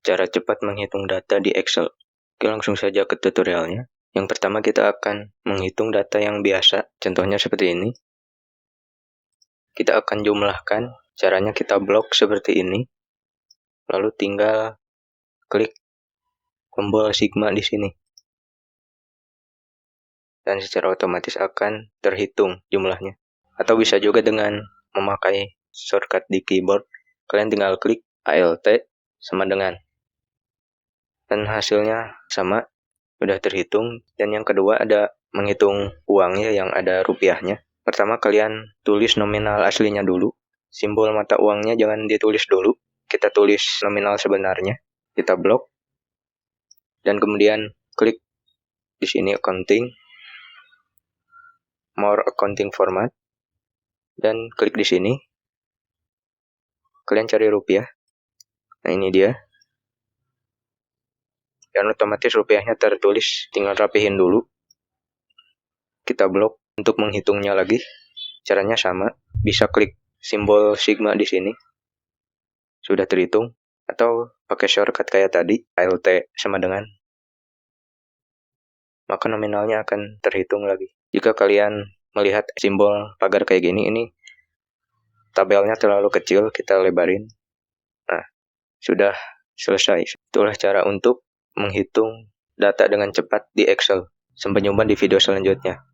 Cara cepat menghitung data di Excel. Oke, langsung saja ke tutorialnya. Yang pertama kita akan menghitung data yang biasa, contohnya seperti ini. Kita akan jumlahkan, caranya kita blok seperti ini. Lalu tinggal klik tombol sigma di sini. Dan secara otomatis akan terhitung jumlahnya. Atau bisa juga dengan memakai shortcut di keyboard, kalian tinggal klik Alt sama dengan. Dan hasilnya sama, sudah terhitung. Dan yang kedua ada menghitung uangnya yang ada rupiahnya. Pertama kalian tulis nominal aslinya dulu. Simbol mata uangnya jangan ditulis dulu. Kita tulis nominal sebenarnya. Kita blok. Dan kemudian klik di sini accounting. More accounting format. Dan klik di sini. Kalian cari rupiah. Nah ini dia. Dan otomatis rupiahnya tertulis, tinggal rapihin dulu. Kita blok untuk menghitungnya lagi. Caranya sama, bisa klik simbol sigma di sini. Sudah terhitung. Atau pakai shortcut kayak tadi, Alt sama dengan. Maka nominalnya akan terhitung lagi. Jika kalian melihat simbol pagar kayak gini, ini tabelnya terlalu kecil, kita lebarin. Nah, sudah selesai. Itulah cara untuk menghitung data dengan cepat di Excel. Sampai jumpa di video selanjutnya.